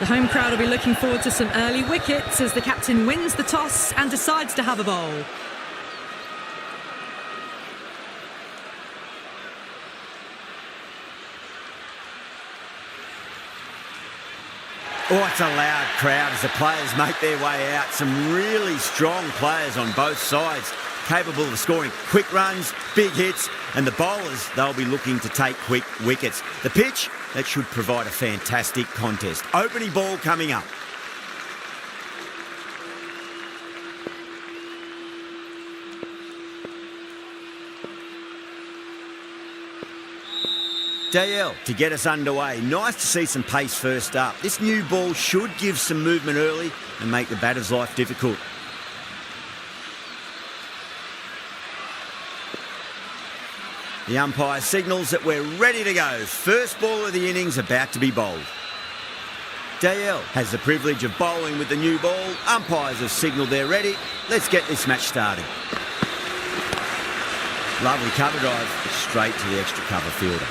The home crowd will be looking forward to some early wickets as the captain wins the toss and decides to have a bowl. Oh, it's a loud crowd as the players make their way out. Some really strong players on both sides, capable of scoring quick runs, big hits, and the bowlers, they'll be looking to take quick wickets. The pitch, that should provide a fantastic contest. Opening ball coming up. DL to get us underway. Nice to see some pace first up. This new ball should give some movement early and make the batter's life difficult. The umpire signals that we're ready to go. First ball of the innings about to be bowled. DL has the privilege of bowling with the new ball. Umpires have signalled they're ready. Let's get this match started. Lovely cover drive, straight to the extra cover fielder.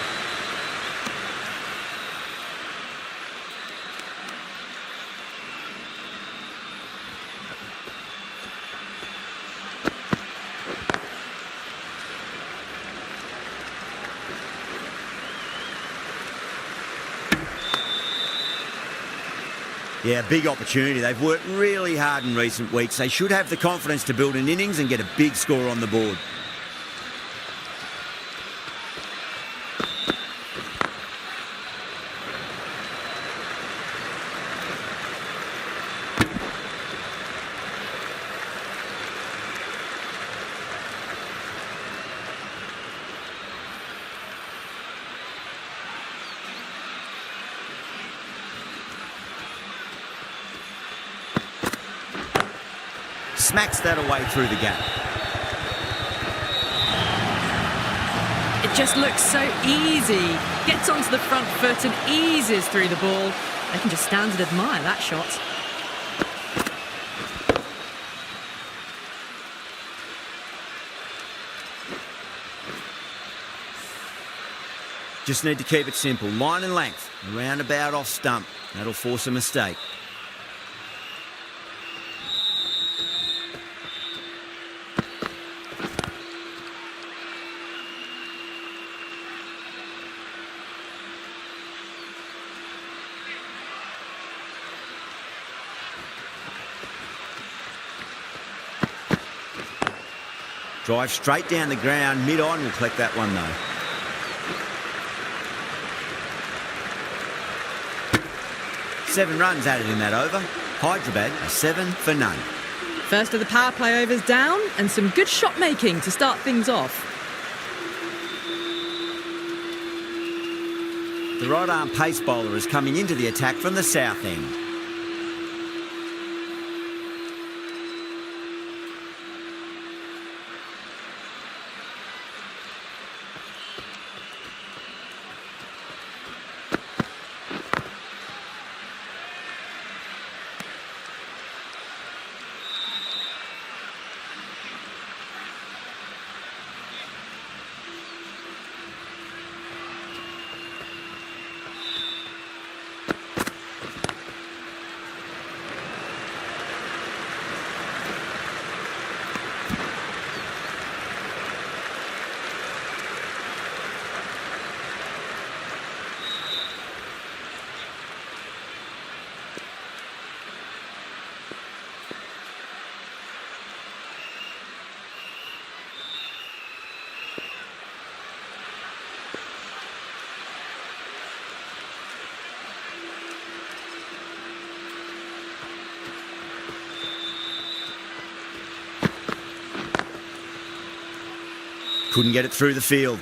Yeah, big opportunity. They've worked really hard in recent weeks. They should have the confidence to build an innings and get a big score on the board. Smacks that away through the gap. It just looks so easy. Gets onto the front foot and eases through the ball. They can just stand and admire that shot. Just need to keep it simple. Line and length. Around about off stump. That'll force a mistake. Drive straight down the ground. Mid-on will collect that one though. Seven runs added in that over. Hyderabad are 7 for none. First of the power play overs down and some good shot making to start things off. The right arm pace bowler is coming into the attack from the south end. Couldn't get it through the field.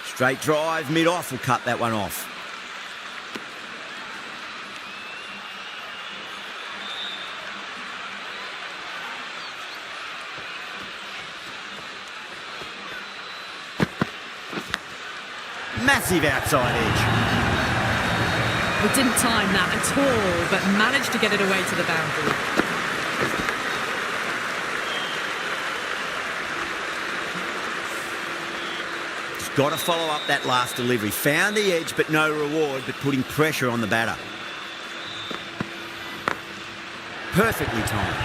Straight drive, mid-off will cut that one off. Massive outside edge. Well, didn't time that at all, but managed to get it away to the boundary. Just got to follow up that last delivery. Found the edge, but no reward, but putting pressure on the batter. Perfectly timed.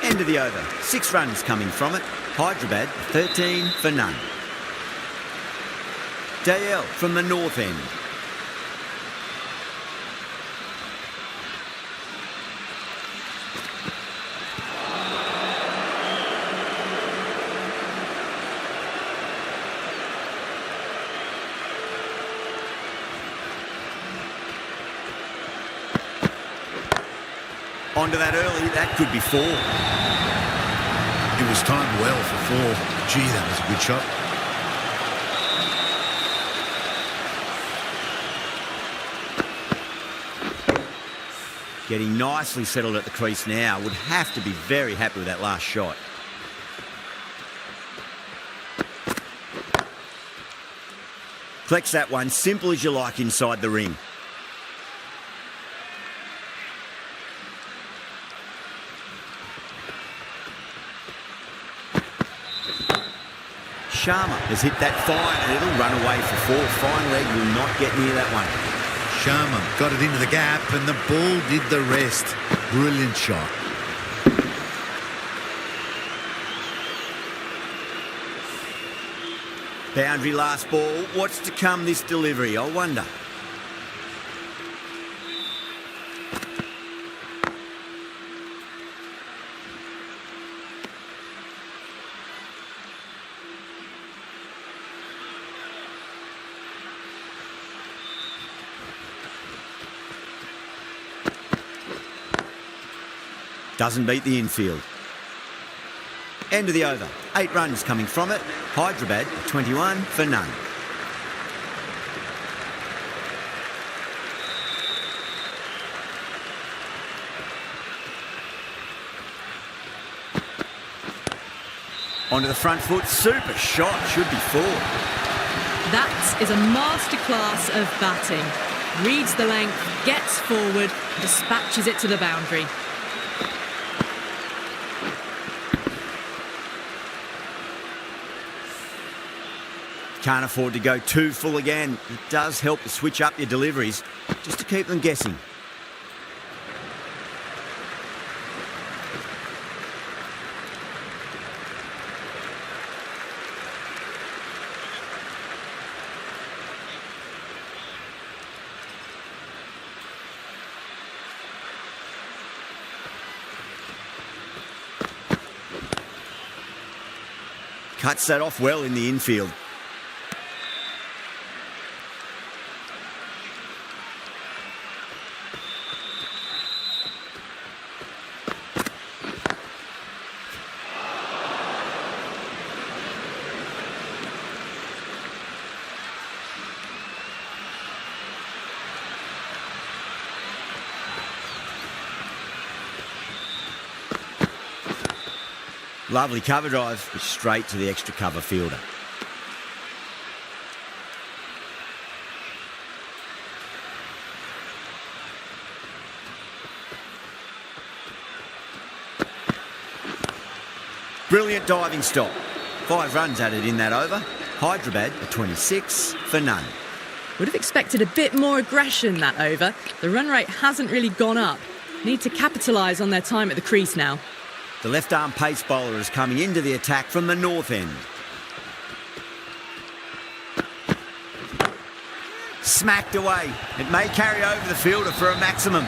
End of the over. 6 runs coming from it. Hyderabad, 13 for none. Dale from the north end. Onto that early, that could be 4. It was timed well for 4. Gee, that was a good shot. Getting nicely settled at the crease now. Would have to be very happy with that last shot. Collects that one, simple as you like inside the ring. Sharma has hit that fine and it'll run away for 4. Fine leg will not get near that one. Sharma got it into the gap and the ball did the rest. Brilliant shot. Boundary last ball. What's to come this delivery, I wonder. Doesn't beat the infield. End of the over. 8 runs coming from it. Hyderabad, 21 for none. Onto the front foot. Super shot. Should be 4. That is a masterclass of batting. Reads the length, gets forward, dispatches it to the boundary. Can't afford to go too full again. It does help to switch up your deliveries, just to keep them guessing. Cuts that off well in the infield. Lovely cover drive, straight to the extra cover fielder. Brilliant diving stop. 5 runs added in that over. Hyderabad, a 26 for none. Would have expected a bit more aggression that over. The run rate hasn't really gone up. Need to capitalise on their time at the crease now. The left-arm pace bowler is coming into the attack from the north end. Smacked away. It may carry over the fielder for a maximum.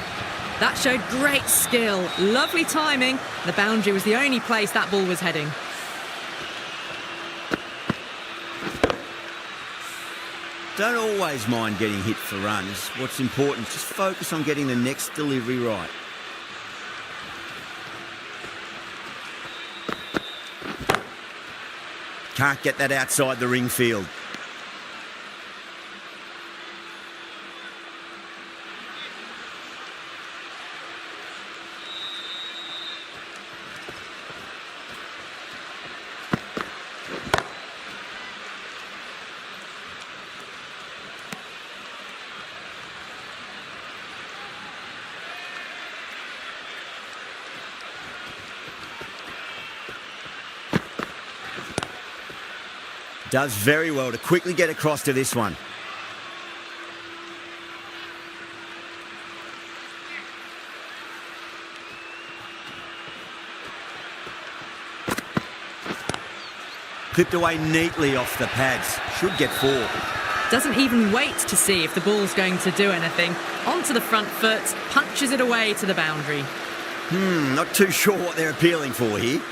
That showed great skill. Lovely timing. The boundary was the only place that ball was heading. Don't always mind getting hit for runs. What's important is just focus on getting the next delivery right. Can't get that outside the ring field. Does very well to quickly get across to this one. Clipped away neatly off the pads. Should get 4. Doesn't even wait to see if the ball's going to do anything. Onto the front foot, punches it away to the boundary. Not too sure what they're appealing for here.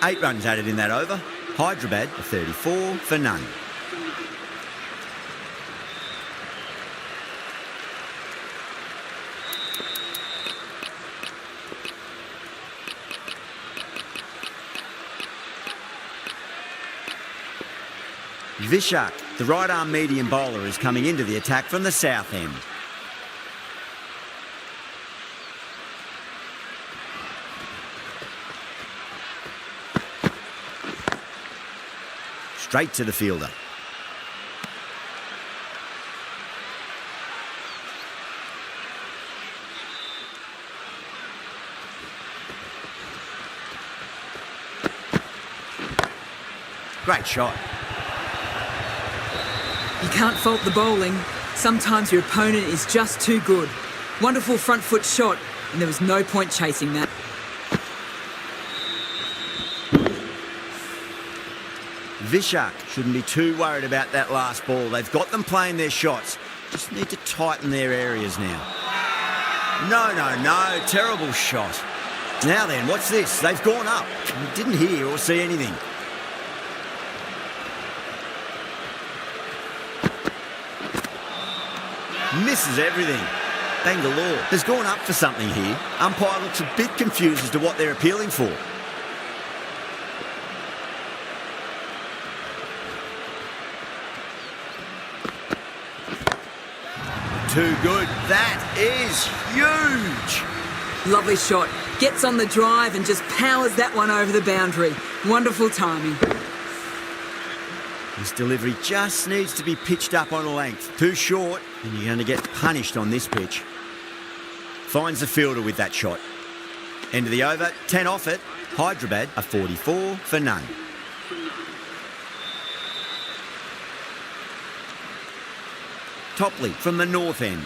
Eight runs added in that over. Hyderabad, 34 for none. Vishak, the right-arm medium bowler, is coming into the attack from the south end. Straight to the fielder. Great shot. You can't fault the bowling. Sometimes your opponent is just too good. Wonderful front foot shot, and there was no point chasing that. Vishak shouldn't be too worried about that last ball. They've got them playing their shots. Just need to tighten their areas now. No. Terrible shot. Now then, what's this? They've gone up. Didn't hear or see anything. Misses everything. Bangalore has gone up for something here. Umpire looks a bit confused as to what they're appealing for. Too good. That is huge. Lovely shot. Gets on the drive and just powers that one over the boundary. Wonderful timing. This delivery just needs to be pitched up on a length. Too short, and you're going to get punished on this pitch. Finds the fielder with that shot. End of the over, 10 off it. Hyderabad are 44 for none. Topley from the north end.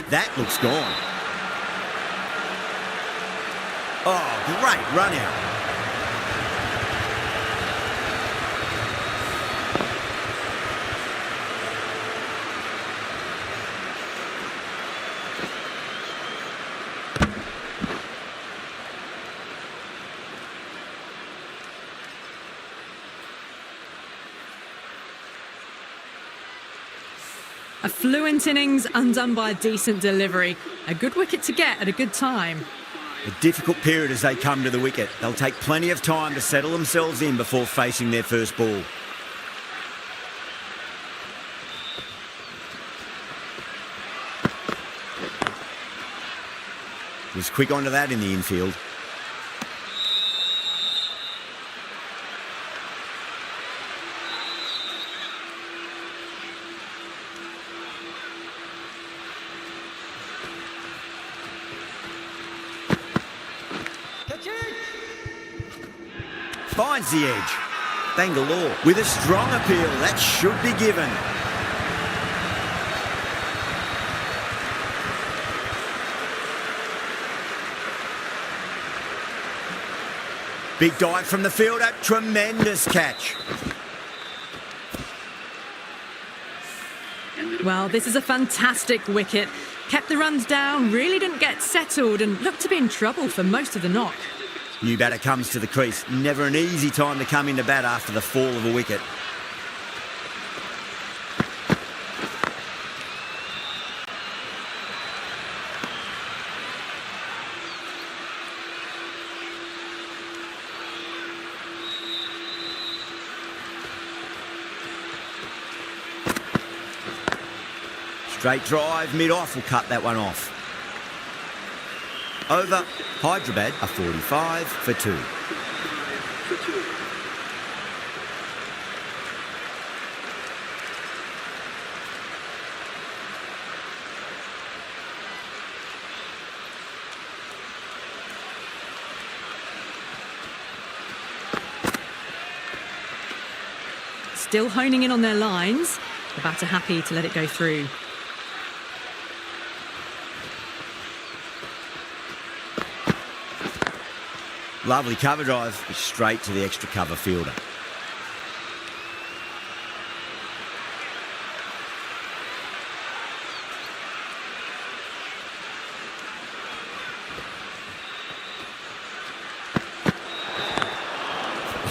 That looks gone. Oh, great run out. A fluent innings undone by a decent delivery. A good wicket to get at a good time. A difficult period as they come to the wicket. They'll take plenty of time to settle themselves in before facing their first ball. Was quick onto that in the infield. Finds the edge. Bangalore with a strong appeal. That should be given. Big dive from the fielder. Tremendous catch. Well, this is a fantastic wicket. Kept the runs down, really didn't get settled and looked to be in trouble for most of the knock. New batter comes to the crease. Never an easy time to come into bat after the fall of a wicket. Straight drive, mid-off will cut that one off. Over, Hyderabad are 45 for 2. Still honing in on their lines. The batter happy to let it go through. Lovely cover drive, straight to the extra cover fielder.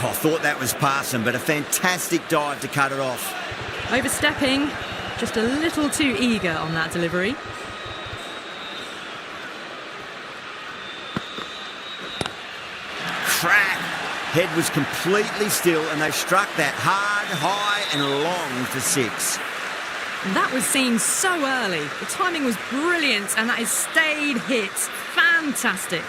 I thought that was passing, but a fantastic dive to cut it off. Overstepping, just a little too eager on that delivery. Crack! Head was completely still and they struck that hard, high and long for 6. That was seen so early. The timing was brilliant and that is stayed hit. Fantastic.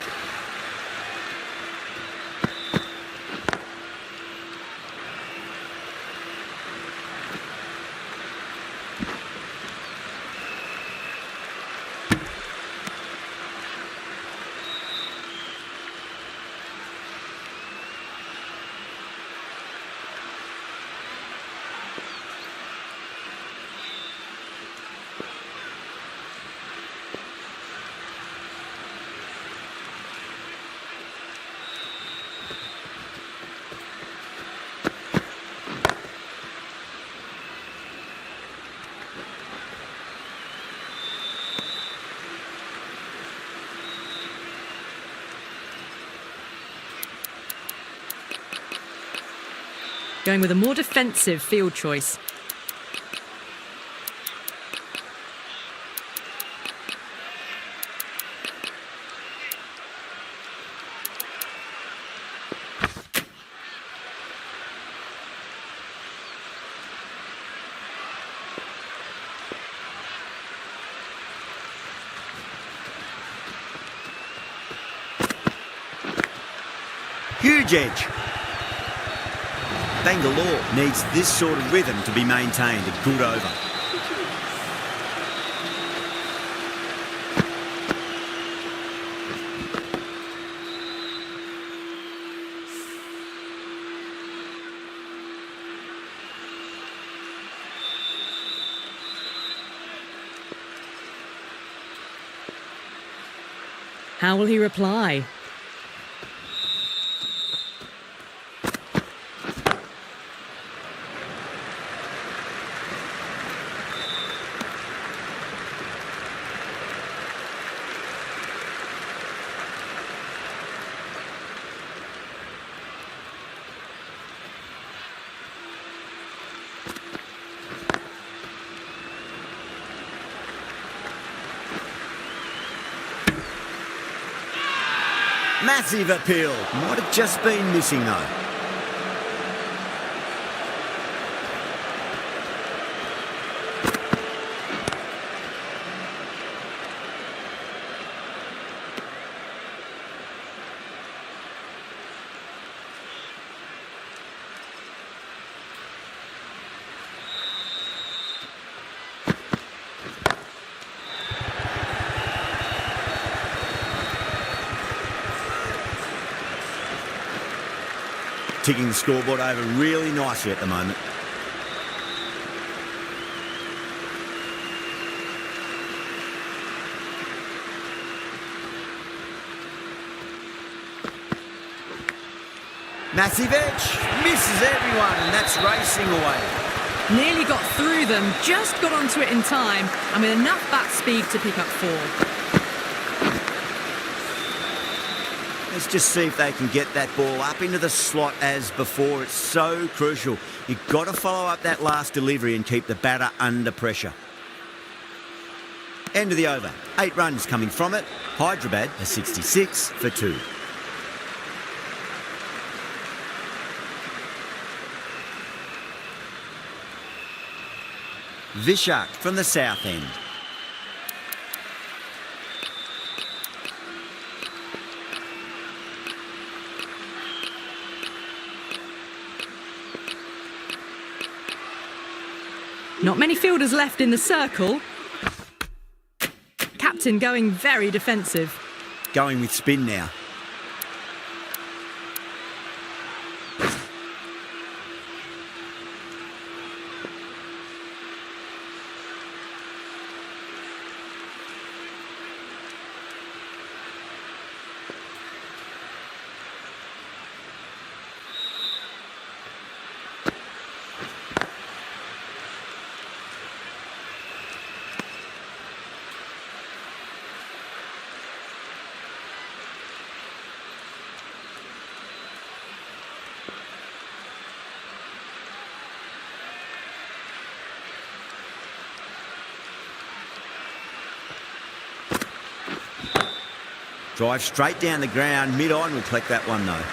Going with a more defensive field choice. Huge edge. Bangalore needs this sort of rhythm to be maintained. A good over. How will he reply? Massive appeal. Might have just been missing though. Ticking the scoreboard over really nicely at the moment. Massive edge, misses everyone, and that's racing away. Nearly got through them, just got onto it in time, and with enough bat speed to pick up 4. Let's just see if they can get that ball up into the slot as before. It's so crucial. You've got to follow up that last delivery and keep the batter under pressure. End of the over. 8 runs coming from it. Hyderabad are 66 for 2. Vishak from the south end. Not many fielders left in the circle. Captain going very defensive. Going with spin now. Drive straight down the ground, mid-on will collect that one though.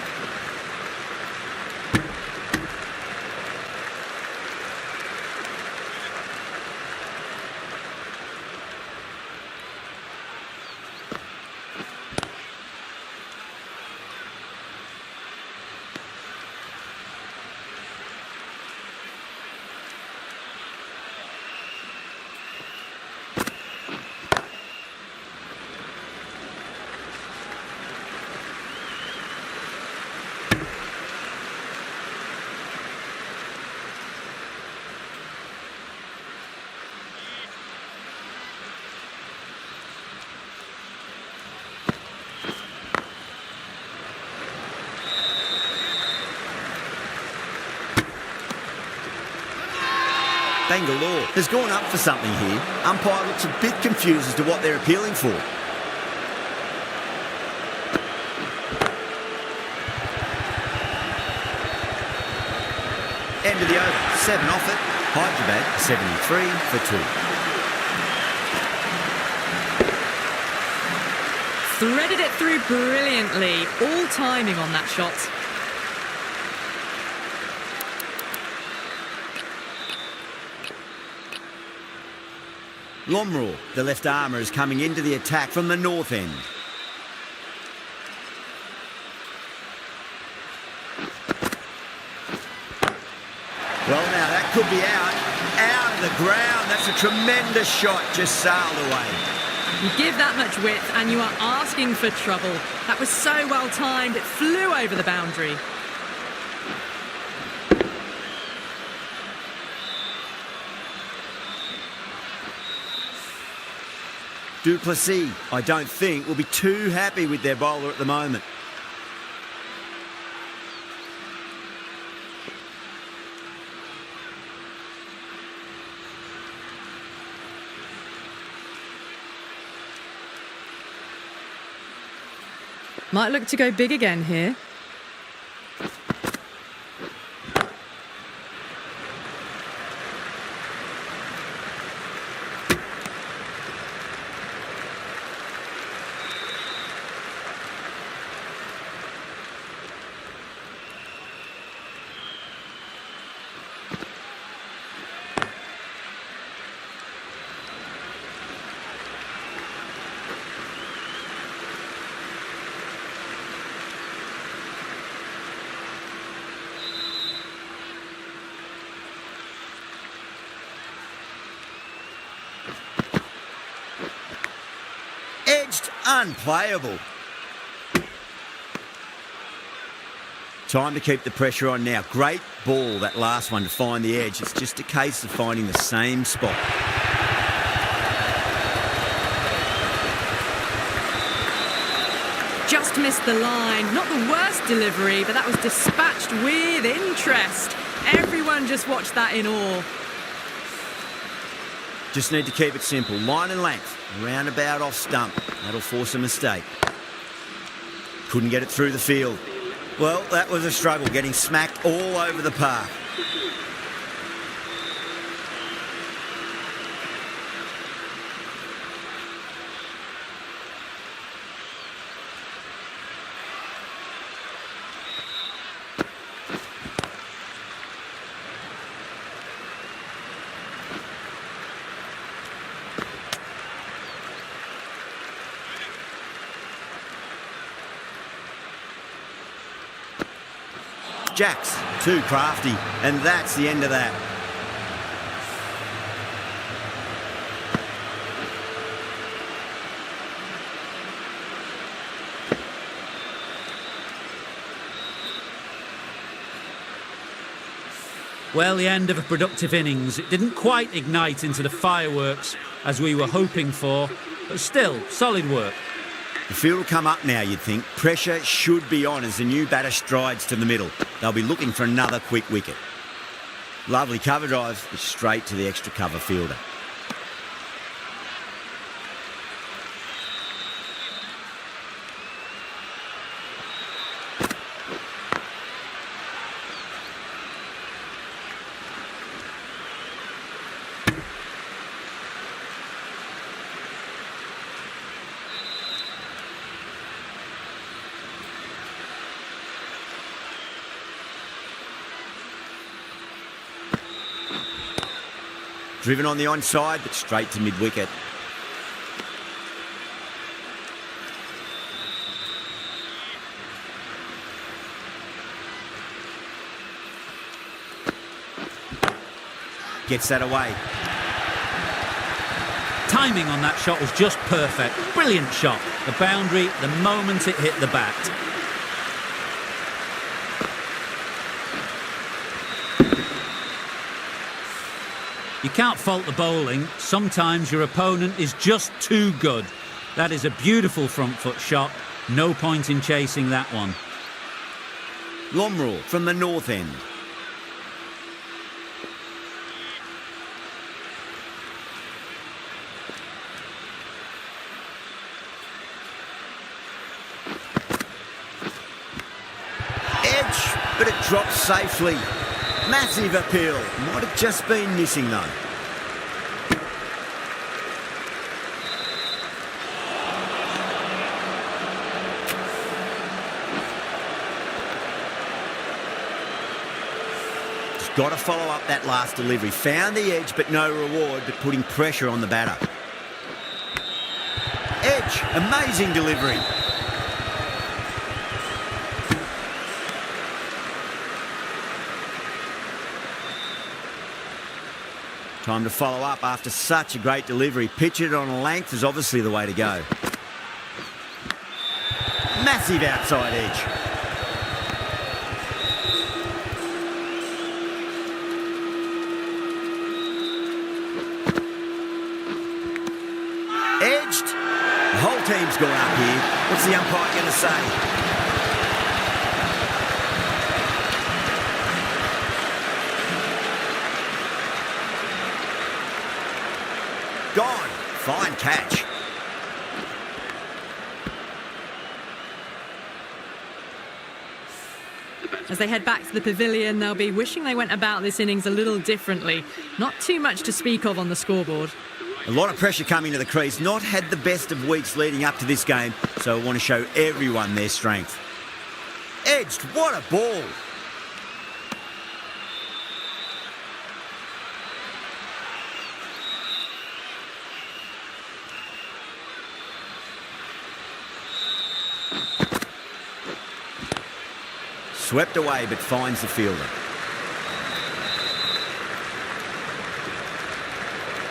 Bangalore has gone up for something here. Umpire looks a bit confused as to what they're appealing for. End of the over, 7 off it. Hyderabad 73 for 2. Threaded it through brilliantly. All timing on that shot. Lomraw, the left armour, is coming into the attack from the north end. Well, now that could be out of the ground. That's a tremendous shot, just sailed away. You give that much width and you are asking for trouble. That was so well timed, it flew over the boundary. Duplessis, I don't think, will be too happy with their bowler at the moment. Might look to go big again here. Edged, unplayable. Time to keep the pressure on now. Great ball, that last one, to find the edge. It's just a case of finding the same spot. Just missed the line. Not the worst delivery, but that was dispatched with interest. Everyone just watched that in awe. Just need to keep it simple. Line and length. Roundabout off stump. That'll force a mistake. Couldn't get it through the field. Well, that was a struggle, getting smacked all over the park. Jacks, too crafty, and that's the end of that. Well, the end of a productive innings. It didn't quite ignite into the fireworks as we were hoping for, but still, solid work. The field will come up now, you'd think. Pressure should be on as the new batter strides to the middle. They'll be looking for another quick wicket. Lovely cover drive, but straight to the extra cover fielder. Driven on the onside, but straight to mid-wicket. Gets that away. Timing on that shot was just perfect. Brilliant shot. The boundary the moment it hit the bat. You can't fault the bowling. Sometimes your opponent is just too good. That is a beautiful front foot shot. No point in chasing that one. Lomrul from the north end. Edge, but it drops safely. Massive appeal. Might have just been missing though. Just got to follow up that last delivery. Found the edge, but no reward, but putting pressure on the batter. Edge, amazing delivery. Time to follow up after such a great delivery. Pitch it on a length is obviously the way to go. Massive outside edge. Edged. The whole team's gone up here. What's the umpire going to say? Gone. Fine catch. As they head back to the pavilion, they'll be wishing they went about this innings a little differently. Not too much to speak of on the scoreboard. A lot of pressure coming to the crease. Not had the best of weeks leading up to this game, so I want to show everyone their strength. Edged. What a ball. Swept away, but finds the fielder.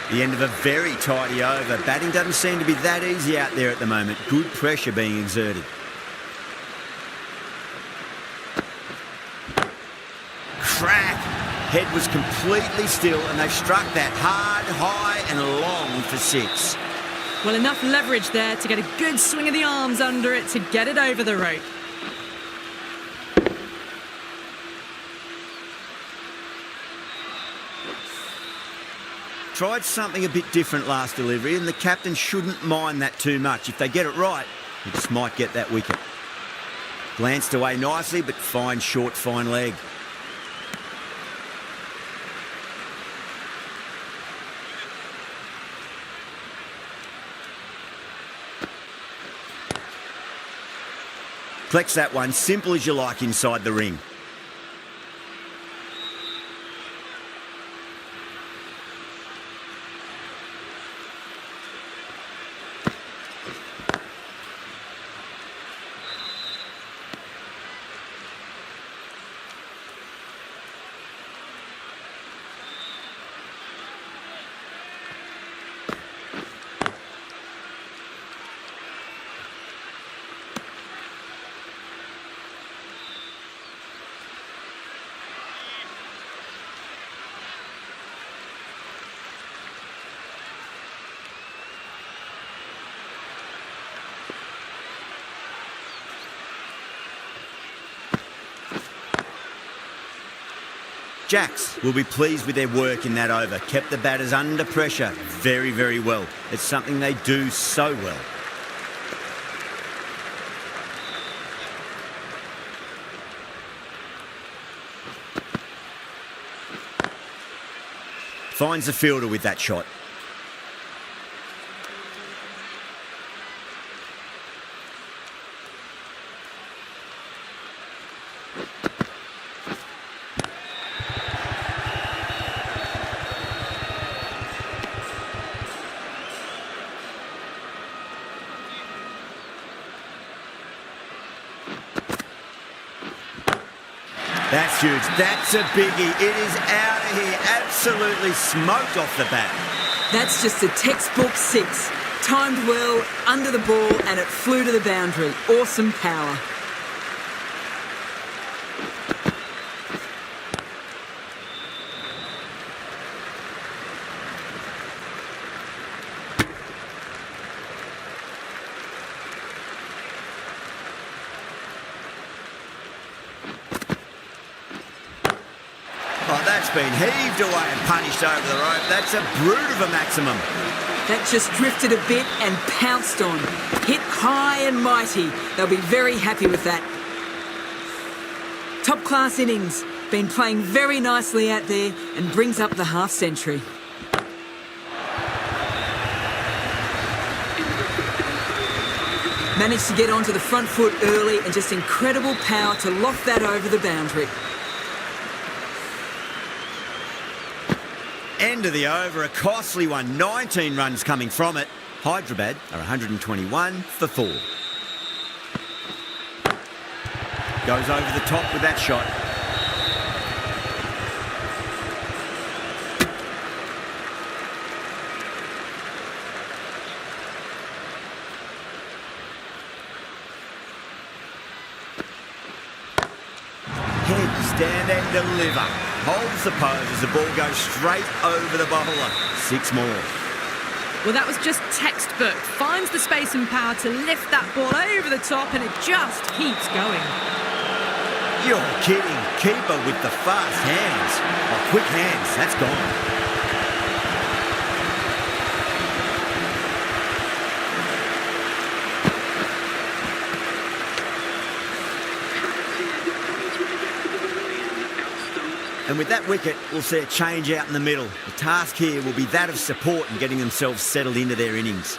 The end of a very tidy over. Batting doesn't seem to be that easy out there at the moment. Good pressure being exerted. Crack! Head was completely still and they've struck that hard, high and long for six. Well, enough leverage there to get a good swing of the arms under it to get it over the rope. Tried something a bit different last delivery and the captain shouldn't mind that too much. If they get it right, he just might get that wicket. Glanced away nicely, but fine short, fine leg. Collects that one, simple as you like inside the ring. Jacks will be pleased with their work in that over. Kept the batters under pressure very, very well. It's something they do so well. Finds the fielder with that shot. That's huge. That's a biggie. It is out of here. Absolutely smoked off the bat. That's just a textbook six. Timed well, under the ball, and it flew to the boundary. Awesome power. Oh, that's been heaved away and punished over the rope. That's a brute of a maximum. That just drifted a bit and pounced on. Hit high and mighty. They'll be very happy with that. Top class innings. Been playing very nicely out there and brings up the half century. Managed to get onto the front foot early and just incredible power to loft that over the boundary. End of the over, a costly one. 19 runs coming from it. Hyderabad are 121 for 4. Goes over the top with that shot. Head, stand and deliver. Holds the pose as the ball goes straight over the bowler. 6 more. Well, that was just textbook. Finds the space and power to lift that ball over the top, and it just keeps going. You're kidding. Keeper with the fast hands. Oh, quick hands. That's gone. And with that wicket, we'll see a change out in the middle. The task here will be that of support and getting themselves settled into their innings.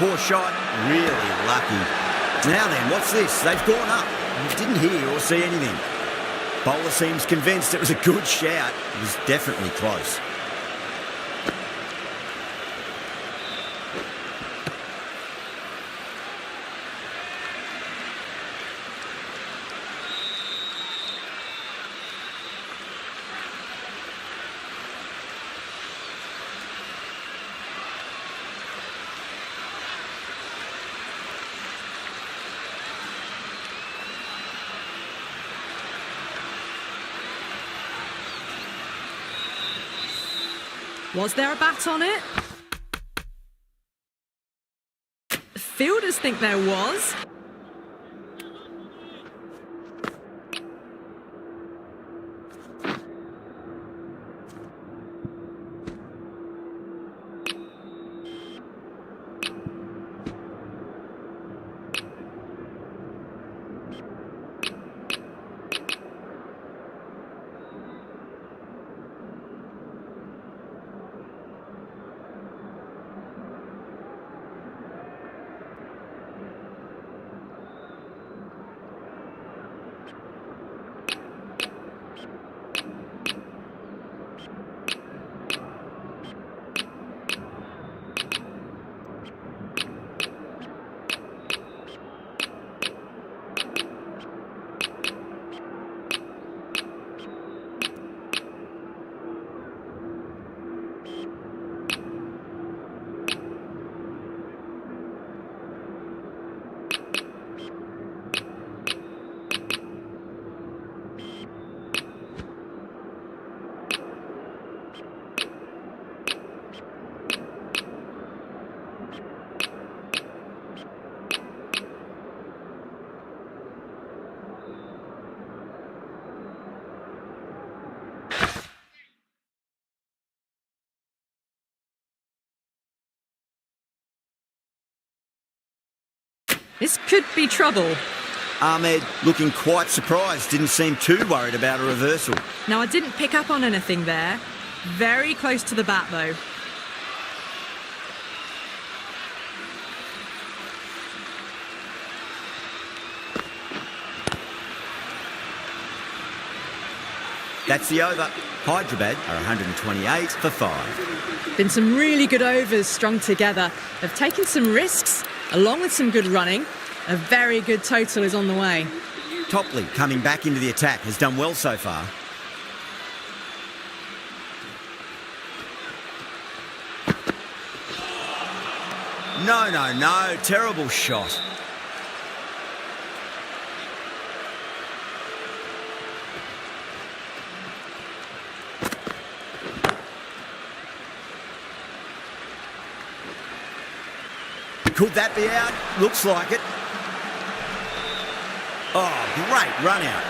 Poor shot, really lucky. Now then, what's this? They've gone up. Didn't hear or see anything. Bowler seems convinced it was a good shout. It was definitely close. Was there a bat on it? Fielders think there was. This could be trouble. Ahmed looking quite surprised, didn't seem too worried about a reversal. Now, I didn't pick up on anything there. Very close to the bat, though. That's the over. Hyderabad are 128 for 5. Been some really good overs strung together. They've taken some risks, along with some good running. A very good total is on the way. Topley coming back into the attack, has done well so far. No, terrible shot. Could that be out? Looks like it. Oh, great run out.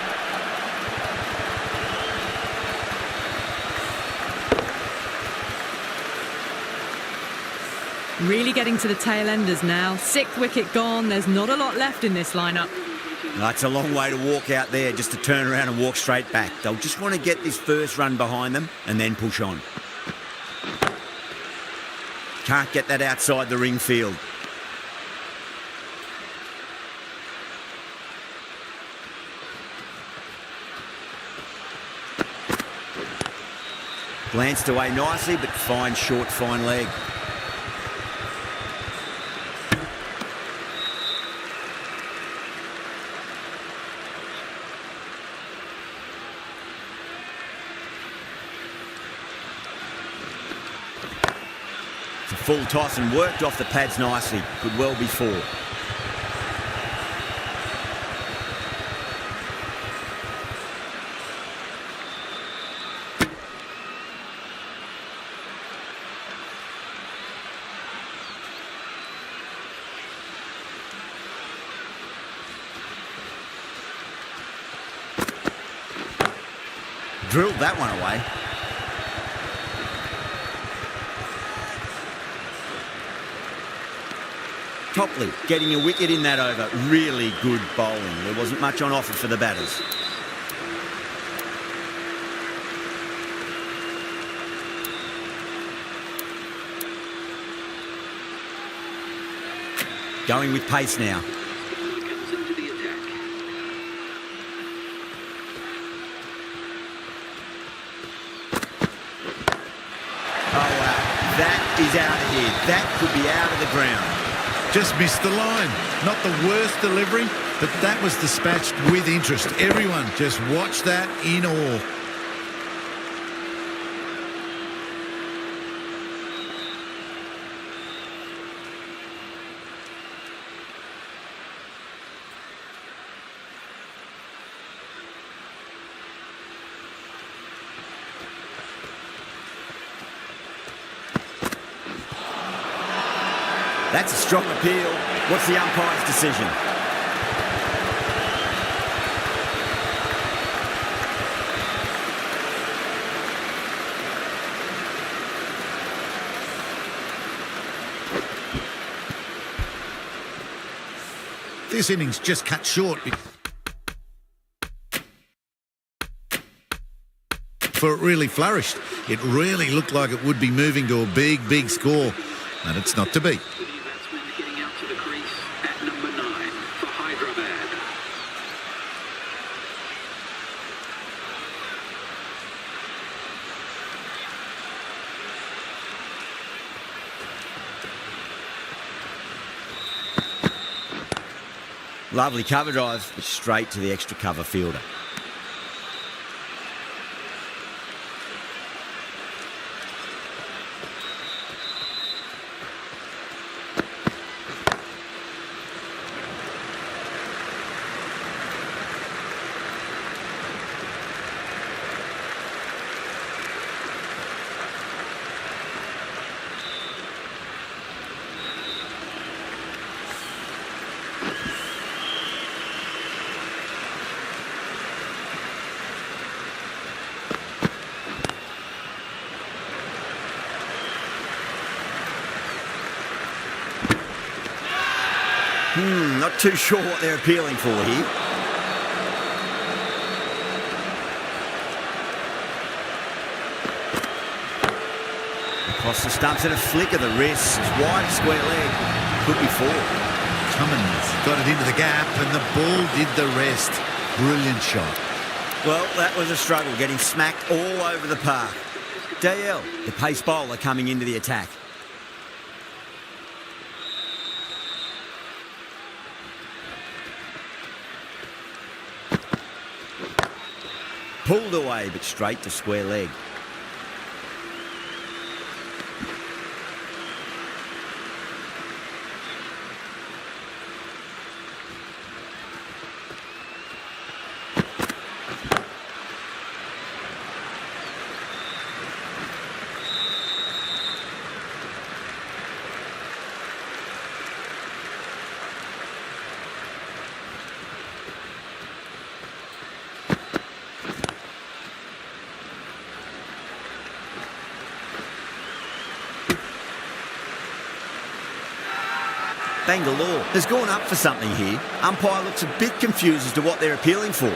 Really getting to the tail enders now. 6th wicket gone. There's not a lot left in this lineup. It's a long way to walk out there just to turn around and walk straight back. They'll just want to get this first run behind them and then push on. Can't get that outside the ring field. Glanced away nicely, but fine short, fine leg. It's a full toss and worked off the pads nicely. Could well be 4. Drilled that one away. Topley getting a wicket in that over. Really good bowling. There wasn't much on offer for the batters. Going with pace now. Is out of here. That could be out of the ground. Just missed the line. Not the worst delivery, but that was dispatched with interest. Everyone just watched that in awe. That's a strong appeal. What's the umpire's decision? This innings just cut short before it really flourished. It really looked like it would be moving to a big score, and it's not to be. Lovely cover drive, straight to the extra cover fielder. Not too sure what they're appealing for here. Across the stumps and a flick of the wrist. Wide square leg. Could be four. Cummins got it into the gap and the ball did the rest. Brilliant shot. Well, that was a struggle, getting smacked all over the park. DL, the pace bowler, coming into the attack. Pulled away, but straight to square leg. Bangalore has gone up for something here. Umpire looks a bit confused as to what they're appealing for.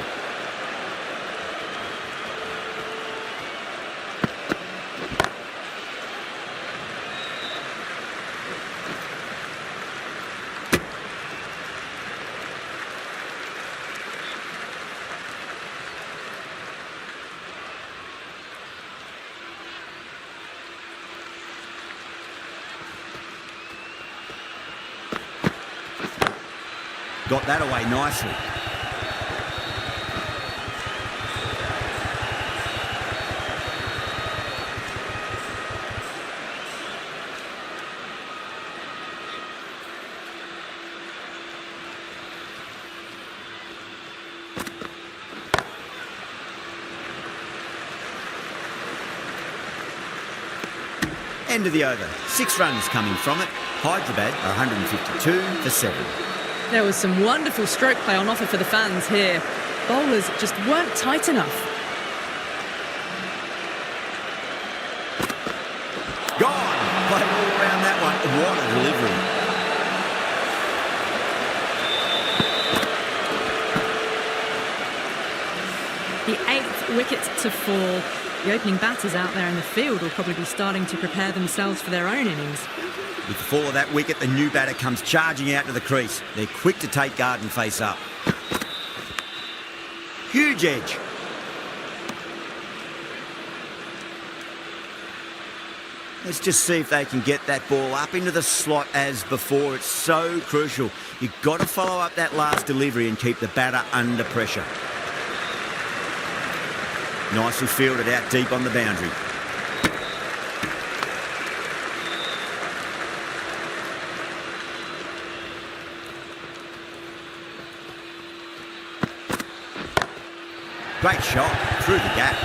Got that away nicely. End of the over. 6 runs coming from it. Hyderabad are 152 for 7. There was some wonderful stroke play on offer for the fans here. Bowlers just weren't tight enough. Gone! Played all around that one. What a delivery. The 8th wicket to fall. The opening batters out there in the field will probably be starting to prepare themselves for their own innings. With the fall of that wicket, the new batter comes charging out to the crease. They're quick to take guard and face up. Huge edge. Let's just see if they can get that ball up into the slot as before. It's so crucial. You've got to follow up that last delivery and keep the batter under pressure. Nicely fielded out deep on the boundary. Great shot through the gap.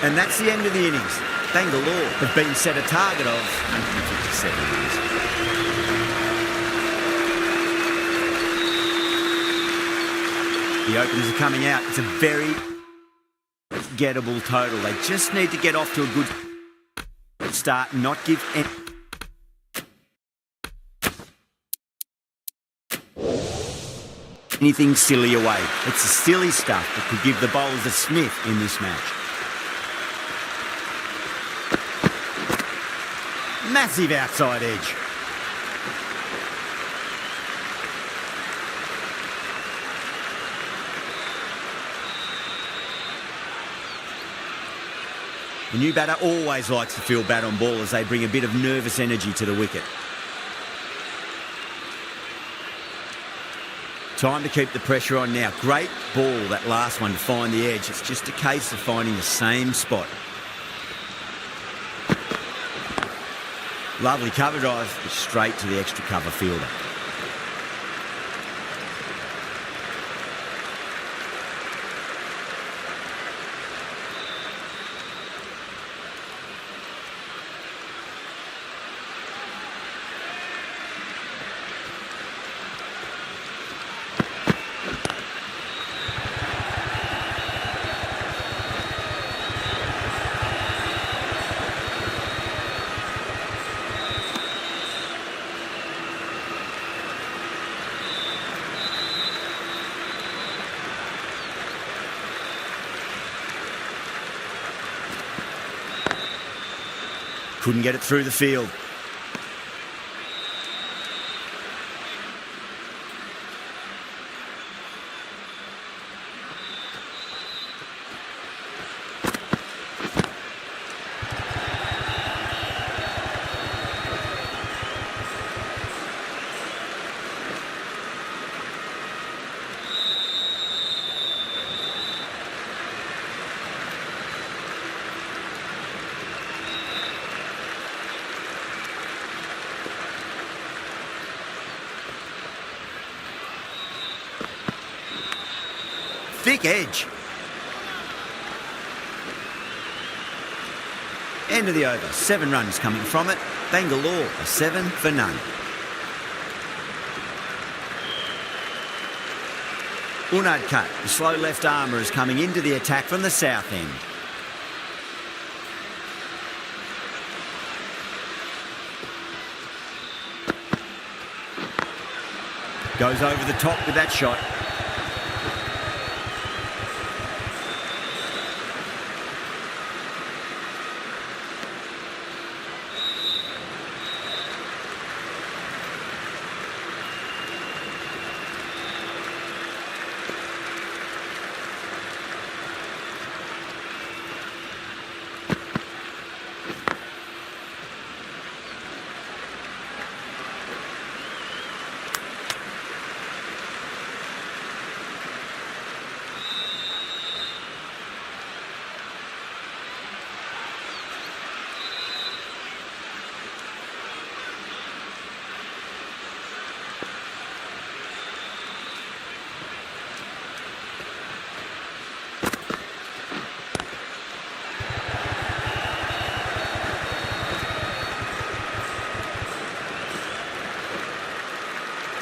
And that's the end of the innings. Bangalore have been set a target of 157 runs. The openers are coming out. It's a very gettable total. They just need to get off to a good start and not give anything silly away. It's the silly stuff that could give the bowlers a sniff in this match. Massive outside edge. The new batter always likes to feel bat on ball as they bring a bit of nervous energy to the wicket. Time to keep the pressure on now. Great ball, that last one, to find the edge. It's just a case of finding the same spot. Lovely cover drive, straight to the extra cover fielder. Couldn't get it through the field. Thick edge. End of the over. 7 runs coming from it. Bangalore, a 7 for none. Unad cut. The slow left armour is coming into the attack from the south end. Goes over the top with that shot.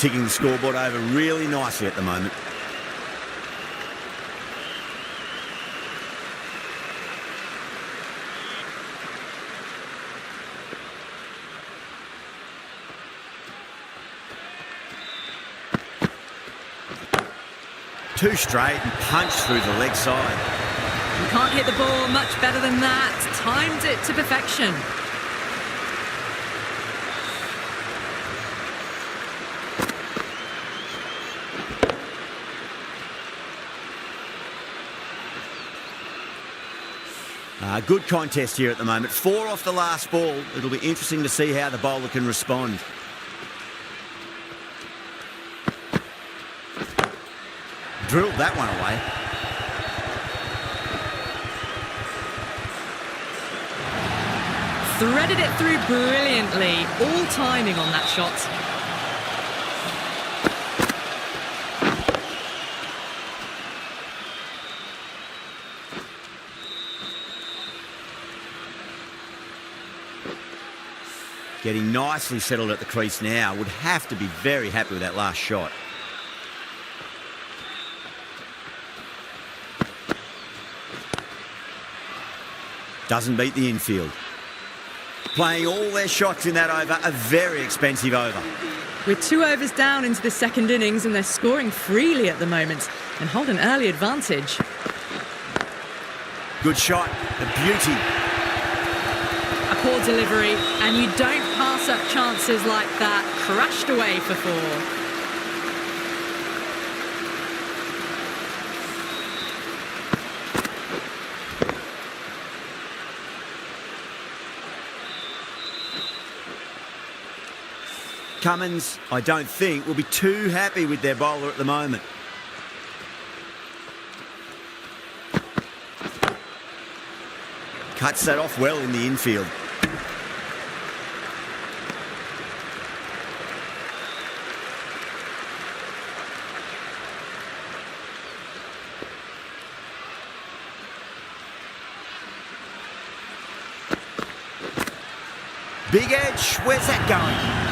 Ticking the scoreboard over really nicely at the moment. Two straight and punch through the leg side. You can't hit the ball much better than that. Timed it to perfection. Good contest here at the moment. 4 off the last ball. It'll be interesting to see how the bowler can respond. Drilled that one away. Threaded it through brilliantly. All timing on that shot. Getting nicely settled at the crease now. Would have to be very happy with that last shot. Doesn't beat the infield. Playing all their shots in that over, a very expensive over. We're 2 overs down into the second innings and they're scoring freely at the moment and hold an early advantage. Good shot, a beauty. A poor delivery, and you don't pass up chances like that. Crashed away for 4. Cummins, I don't think, will be too happy with their bowler at the moment. Cuts that off well in the infield. Big edge, where's that going?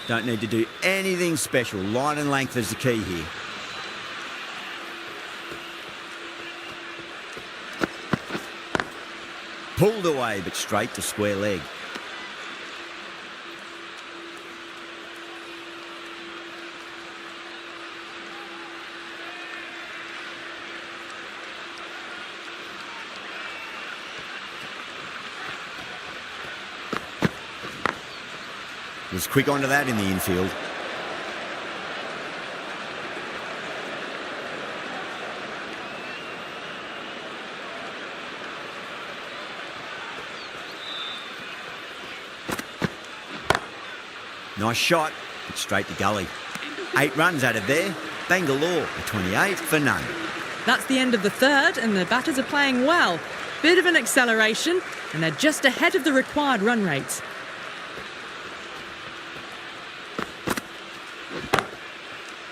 Don't need to do anything special. Line and length is the key here. Pulled away, but straight to square leg. Was quick onto that in the infield. Nice shot, but straight to gully. 8 runs out of there. Bangalore, a 28 for none. That's the end of the third, and the batters are playing well. Bit of an acceleration, and they're just ahead of the required run rates.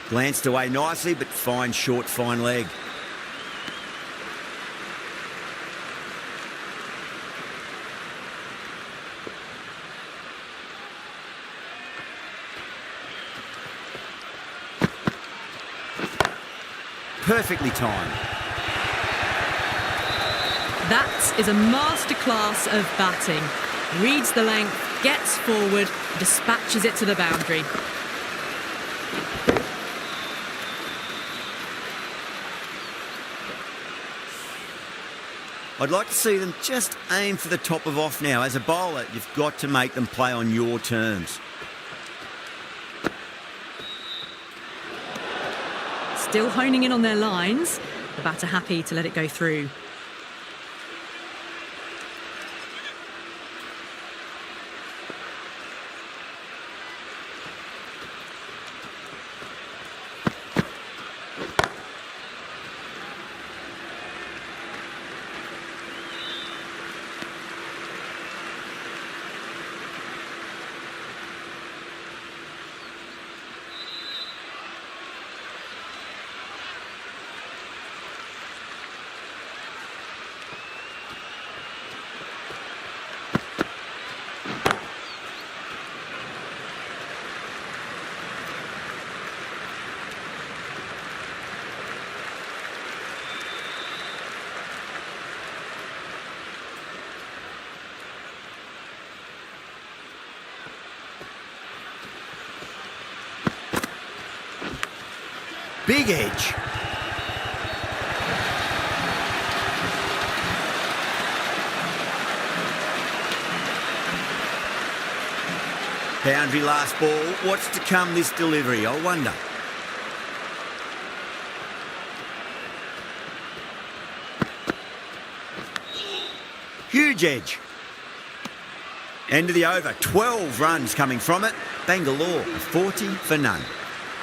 Glanced away nicely, but fine short, fine leg. Perfectly timed. That is a masterclass of batting. Reads the length, gets forward, dispatches it to the boundary. I'd like to see them just aim for the top of off now. As a bowler, you've got to make them play on your terms. Still honing in on their lines. The batter happy to let it go through. Big edge. Boundary last ball. What's to come this delivery, I wonder. Huge edge. End of the over. 12 runs coming from it. Bangalore, 40 for none.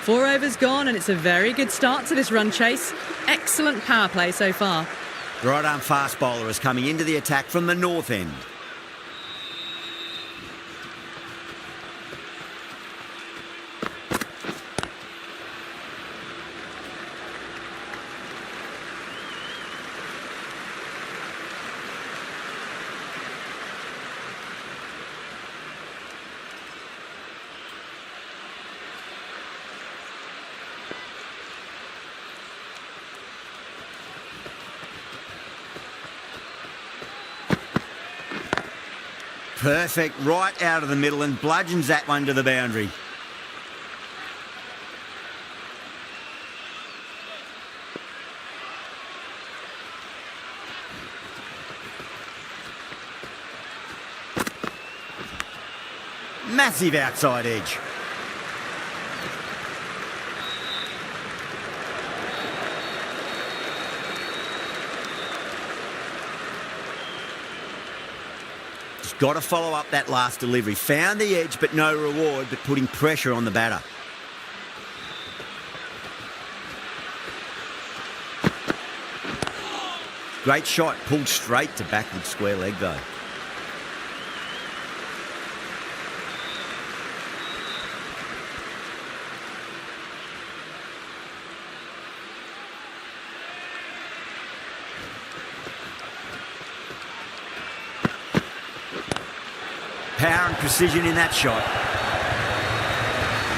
4 overs gone, and it's a very good start to this run chase. Excellent power play so far. Right arm fast bowler is coming into the attack from the north end. Perfect, right out of the middle and bludgeons that one to the boundary. Massive outside edge. Just got to follow up that last delivery. Found the edge, but no reward, but putting pressure on the batter. Great shot, pulled straight to backward square leg though. Power and precision in that shot.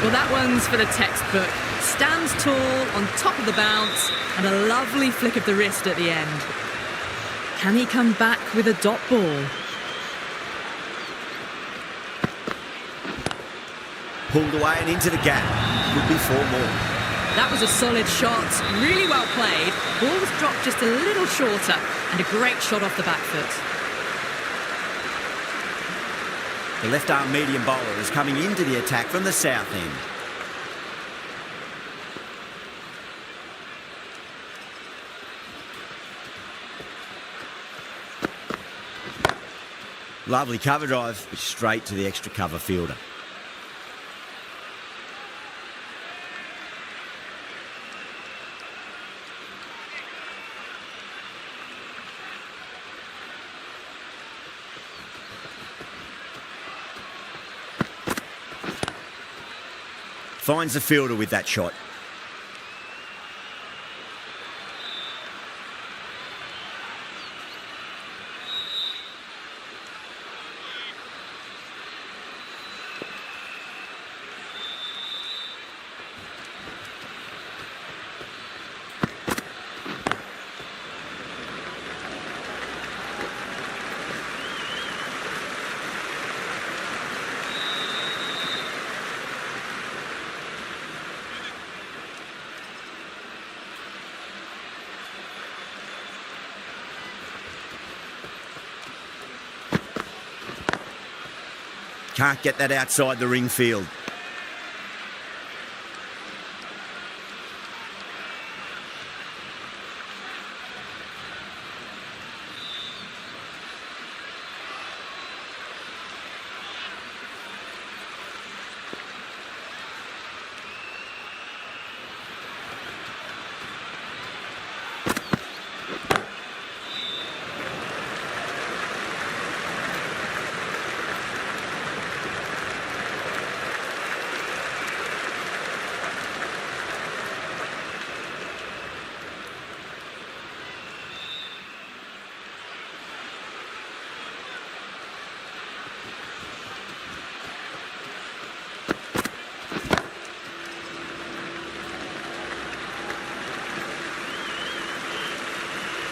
Well, that one's for the textbook. Stands tall, on top of the bounce, and a lovely flick of the wrist at the end. Can he come back with a dot ball? Pulled away and into the gap. Could be 4 more. That was a solid shot, really well played. Ball was dropped just a little shorter, and a great shot off the back foot. The left-arm medium bowler is coming into the attack from the south end. Lovely cover drive, but straight to the extra cover fielder. Finds the fielder with that shot. Can't get that outside the ring field.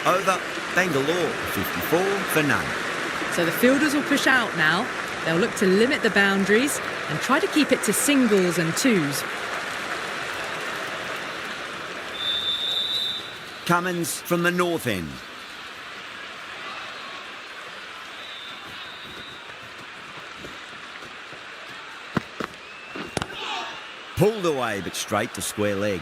Over Bangalore, 54 for none. So the fielders will push out now. They'll look to limit the boundaries and try to keep it to singles and twos. Cummins from the north end. Pulled away, but straight to square leg.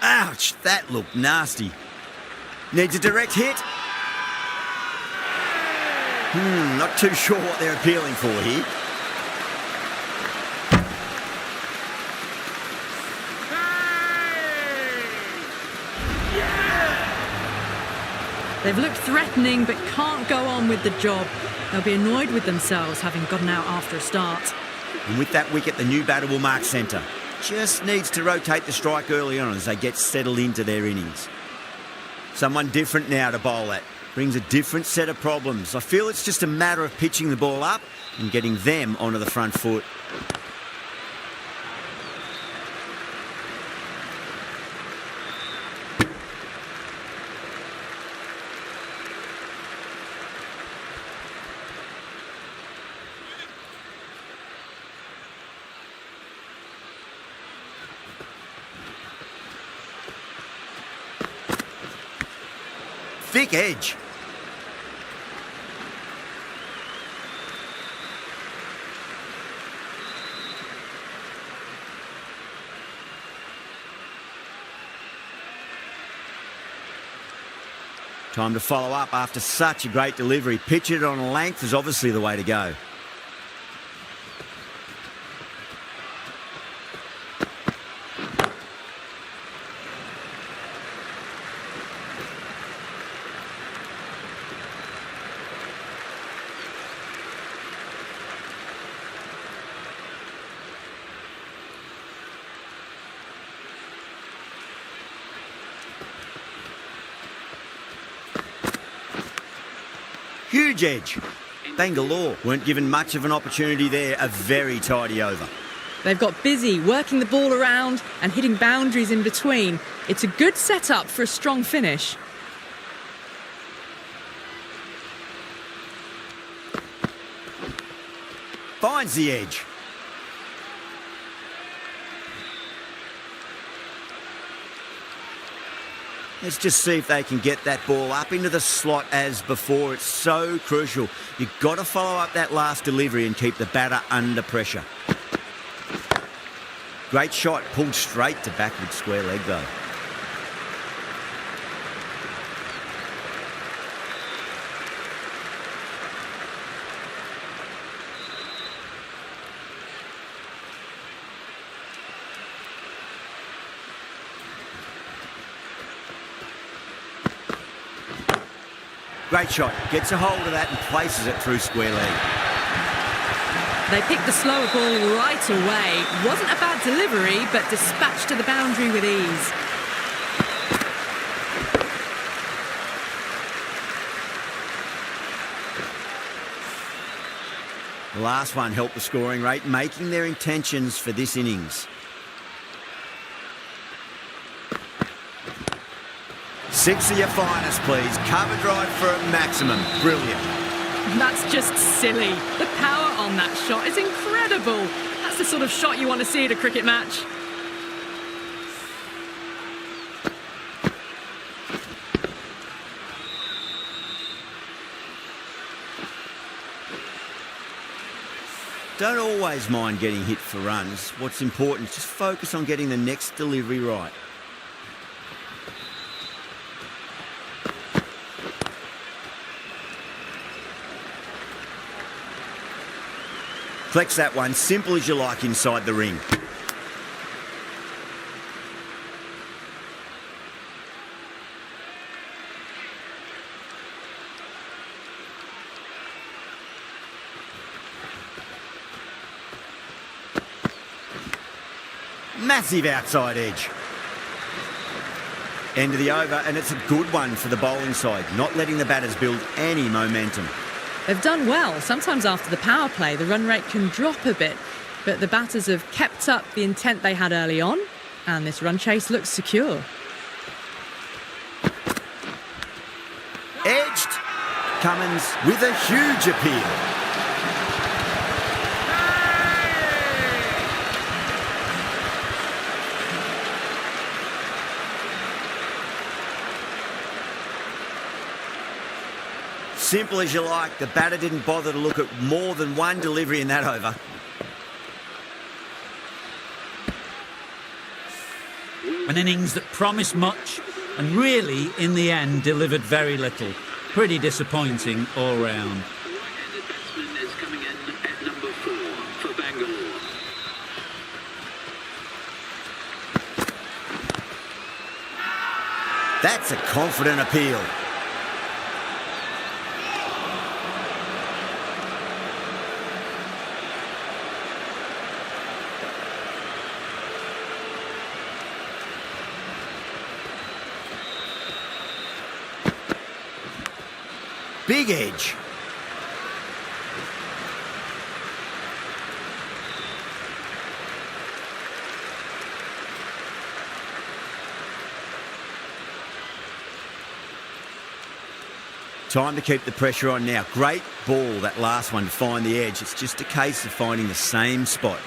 Ouch, that looked nasty. Needs a direct hit. Not too sure what they're appealing for here. They've looked threatening but can't go on with the job. They'll be annoyed with themselves having gotten out after a start. And with that wicket, the new batter will mark centre. Just needs to rotate the strike early on as they get settled into their innings. Someone different now to bowl at. Brings a different set of problems. I feel it's just a matter of pitching the ball up and getting them onto the front foot. thick edge. Time to follow up after such a great delivery. Pitch it on a length is obviously the way to go. Huge edge. Bangalore weren't given much of an opportunity there. A very tidy over. They've got busy working the ball around and hitting boundaries in between. It's a good setup for a strong finish. Finds the edge. Let's just see if they can get that ball up into the slot as before. It's so crucial. You've got to follow up that last delivery and keep the batter under pressure. Great shot, pulled straight to backward square leg though. Great shot. Gets a hold of that and places it through square leg. They picked the slower ball right away. Wasn't a bad delivery, but dispatched to the boundary with ease. The last one helped the scoring rate, making their intentions for this innings. Six of your finest, please. Cover drive for a maximum. Brilliant. That's just silly. The power on that shot is incredible. That's the sort of shot you want to see at a cricket match. Don't always mind getting hit for runs. What's important is just focus on getting the next delivery right. Flex that one, simple as you like inside the ring. Massive outside edge. End of the over, and it's a good one for the bowling side, not letting the batters build any momentum. They've done well. Sometimes after the power play, the run rate can drop a bit, but the batters have kept up the intent they had early on, and this run chase looks secure. Edged. Cummins with a huge appeal. Simple as you like. The batter didn't bother to look at more than one delivery in that over. An innings that promised much and really, in the end, delivered very little. Pretty disappointing all round. Right-handed batsman is coming in at number 4 for Bangalore. That's a confident appeal. Big edge. Time to keep the pressure on now. Great ball, that last one, to find the edge. It's just a case of finding the same spot.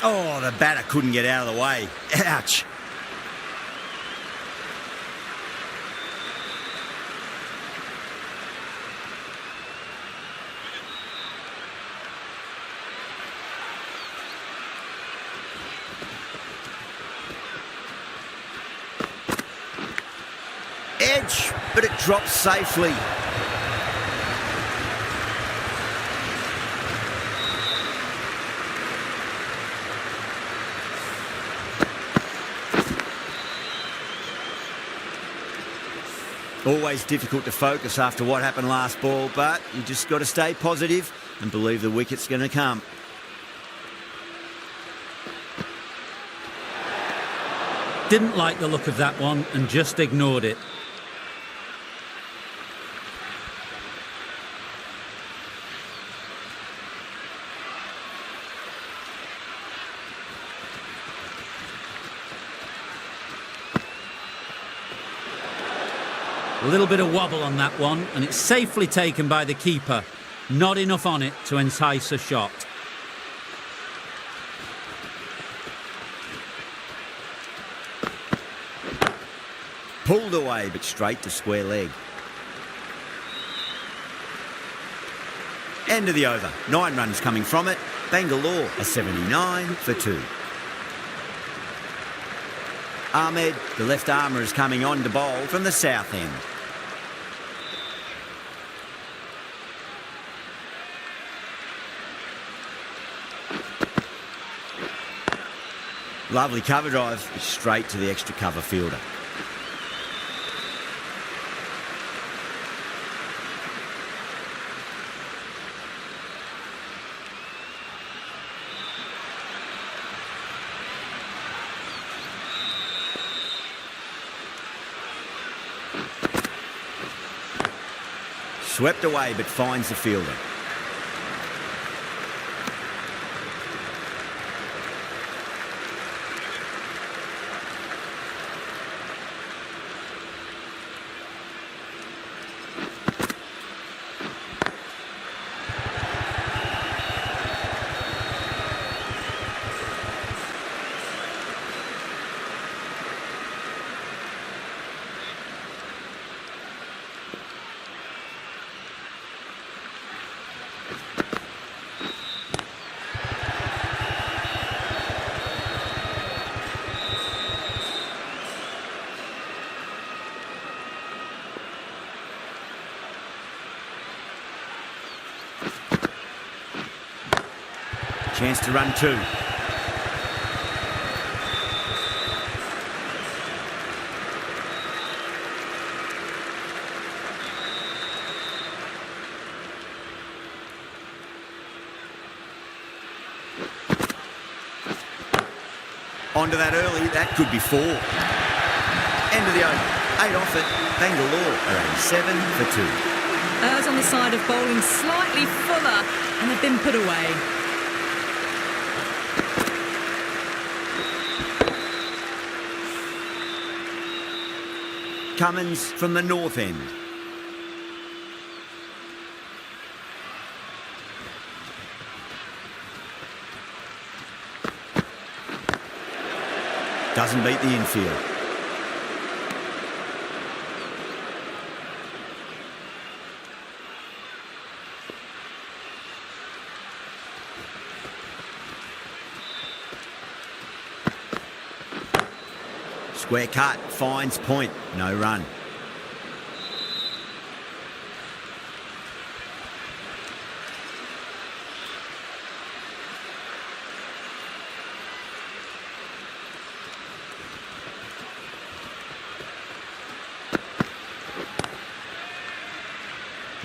Oh, the batter couldn't get out of the way. Ouch. but it drops safely. Always difficult to focus after what happened last ball, but you just got to stay positive and believe the wicket's going to come. Didn't like the look of that one and just ignored it. A little bit of wobble on that one, and it's safely taken by the keeper. Not enough on it to entice a shot. Pulled away, but straight to square leg. End of the over. 9 runs coming from it. Bangalore a 79 for 2. Ahmed, the left armour, is coming on to bowl from the south end. Lovely cover drive, straight to the extra cover fielder. Swept away, but finds the fielder. Chance to run 2. Onto that early, that could be 4. End of the over. 8 off it. Bangalore are 87 for 2. Errs on the side of bowling slightly fuller, and they've been put away. Cummins from the north end. Doesn't beat the infield. Square cut, finds point, no run.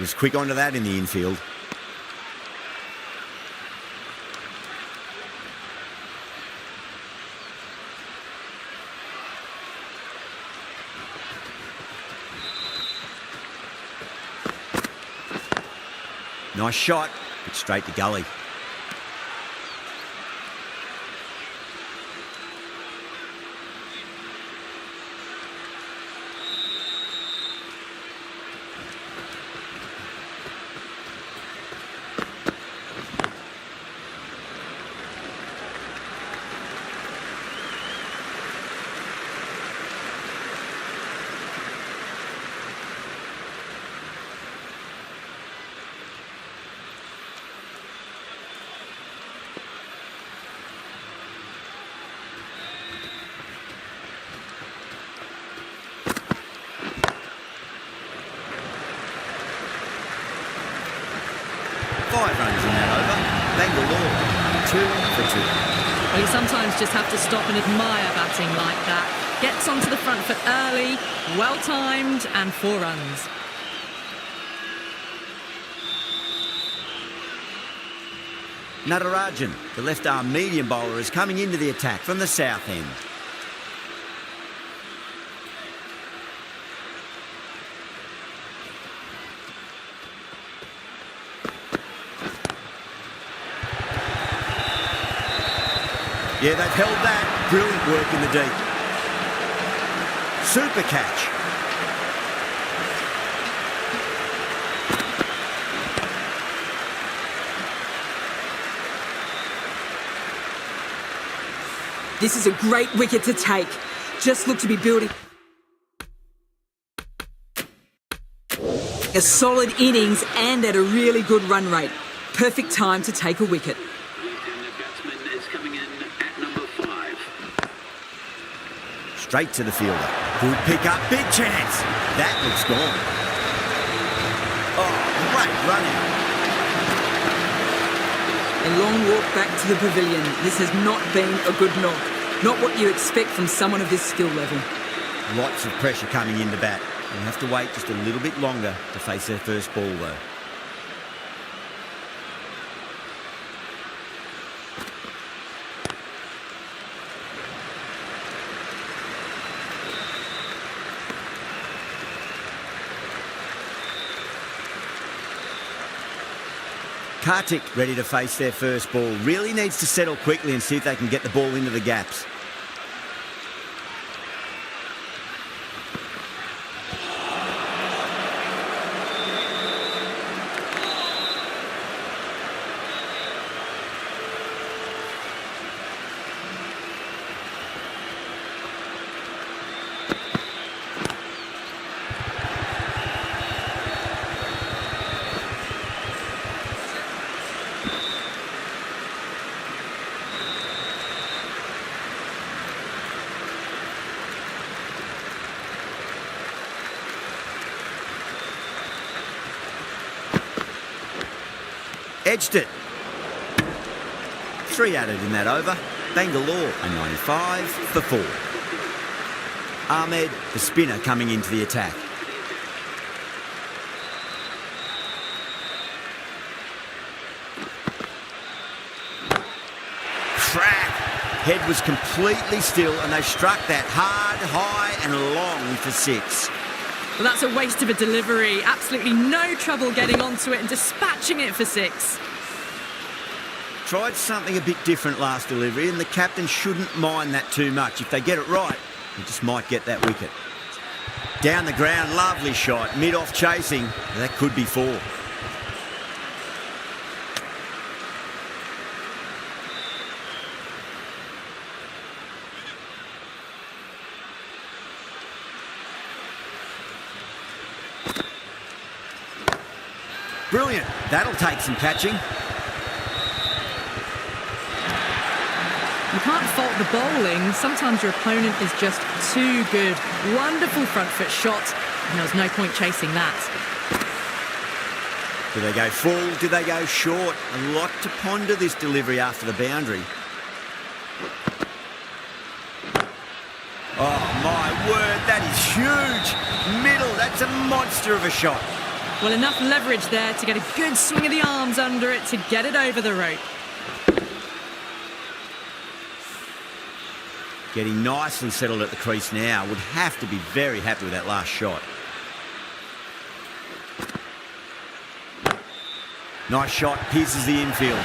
Was quick onto that in the infield. Nice shot, but straight to gully. for 2. Well, you sometimes just have to stop and admire batting like that. Gets onto the front foot early, well-timed, and 4 runs. Natarajan, the left-arm medium bowler, is coming into the attack from the south end. Yeah, they've held that. Brilliant work in the deep. Super catch. This is a great wicket to take. Just look to be building a solid innings and at a really good run rate. Perfect time to take a wicket. Left-handed batsman is coming in at number 5. Straight to the fielder. Good pick up, big chance. That looks gone. Oh, great run out. A long walk back to the pavilion. This has not been a good knock. Not what you expect from someone of this skill level. Lots of pressure coming in to bat. They'll have to wait just a little bit longer to face their first ball though. Kartik ready to face their first ball. Really needs to settle quickly and see if they can get the ball into the gaps. Edged it. 3 added in that over. Bangalore a 95 for 4. Ahmed, the spinner, coming into the attack. Crack! Head was completely still and they struck that hard, high and long for 6. Well, that's a waste of a delivery. Absolutely no trouble getting onto it and dispatching it for 6. Tried something a bit different last delivery and the captain shouldn't mind that too much. If they get it right, he just might get that wicket. Down the ground, lovely shot. Mid-off chasing. That could be 4. Brilliant. That'll take some catching. You can't fault the bowling. Sometimes your opponent is just too good. Wonderful front foot shot, and there was no point chasing that. Do they go full? Do they go short? A lot to ponder this delivery after the boundary. Oh, my word, that is huge. Middle, that's a monster of a shot. Well, enough leverage there to get a good swing of the arms under it to get it over the rope. Getting nicely settled at the crease now. Would have to be very happy with that last shot. Nice shot, pierces the infield.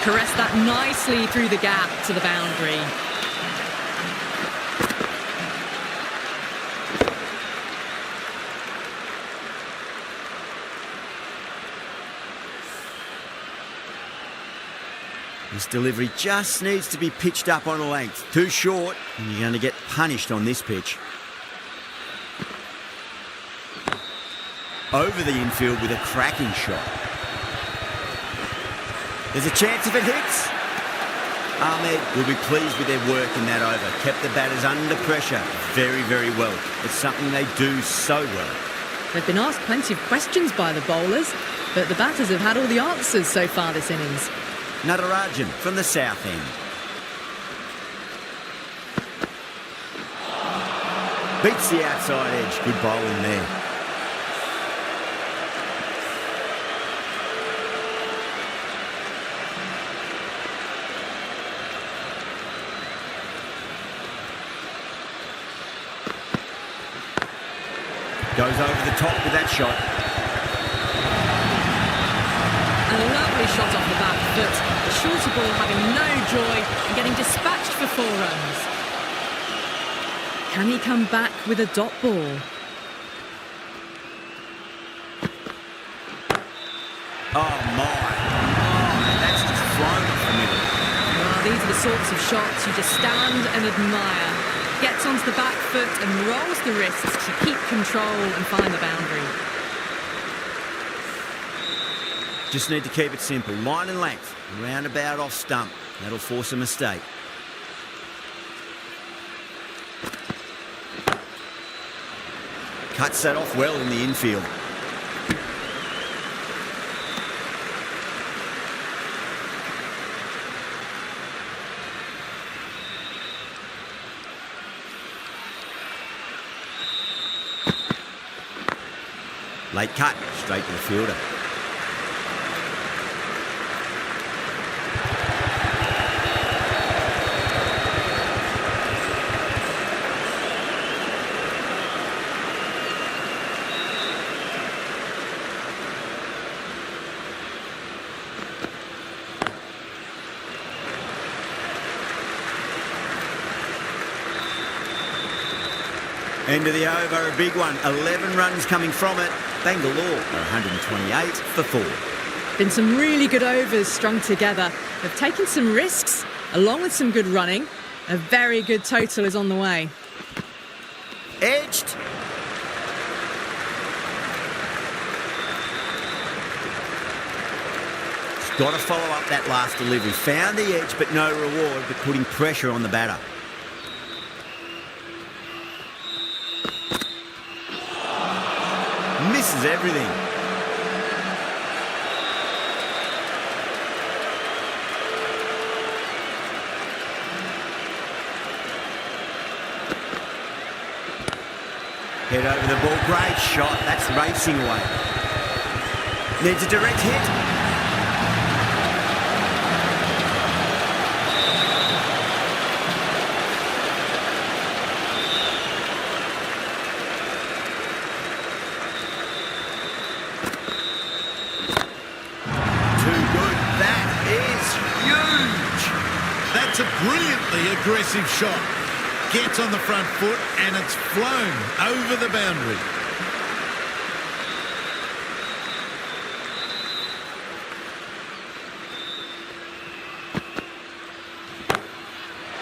Caressed that nicely through the gap to the boundary. This delivery just needs to be pitched up on a length. Too short, and you're going to get punished on this pitch. Over the infield with a cracking shot. There's a chance if it hits. Ahmed will be pleased with their work in that over. Kept the batters under pressure very, very well. It's something they do so well. They've been asked plenty of questions by the bowlers, but the batters have had all the answers so far this innings. Natarajan from the south end. Beats the outside edge. Good bowling there. Goes over the top with that shot. A lovely shot off the back foot. The shorter ball having no joy and getting dispatched for 4 runs. Can he come back with a dot ball? Oh my. That's just flown off the middle. Well, these are the sorts of shots you just stand and admire. Gets onto the back foot and rolls the wrists to keep control and find the boundary. Just need to keep it simple. Line and length. Roundabout off stump. That'll force a mistake. Cuts that off well in the infield. Late cut, straight to the fielder. End of the over, a big one. 11 runs coming from it. Bangalore are 128 for 4. Been some really good overs strung together. They've taken some risks, along with some good running. A very good total is on the way. Edged. He's got to follow up that last delivery. Found the edge, but no reward, but putting pressure on the batter. Misses everything. Head over the ball. Great shot. That's racing away. Needs a direct hit. That's a brilliantly aggressive shot. Gets on the front foot and it's flown over the boundary.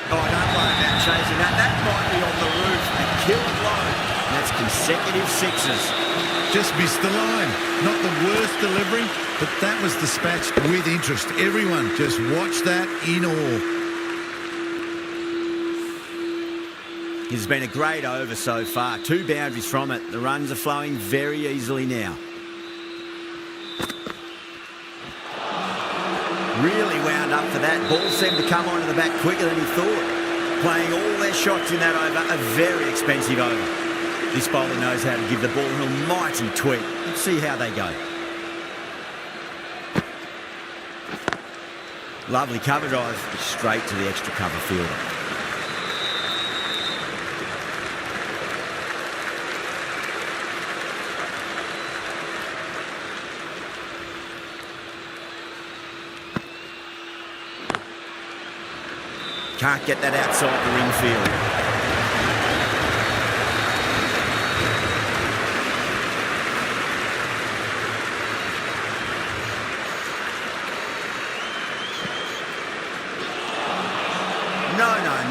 Oh, don't worry about chasing that. That might be on the roof. A kill blow. That's consecutive sixes. Just missed the line. Not the worst delivery, but that was dispatched with interest. Everyone just watch that in awe. It's been a great over so far. 2 boundaries from it. The runs are flowing very easily now. Really wound up for that. Ball seemed to come onto the back quicker than he thought. Playing all their shots in that over. A very expensive over. This bowler knows how to give the ball an almighty tweak. Let's see how they go. Lovely cover drive. Straight to the extra cover fielder. Can't get that outside the ring field.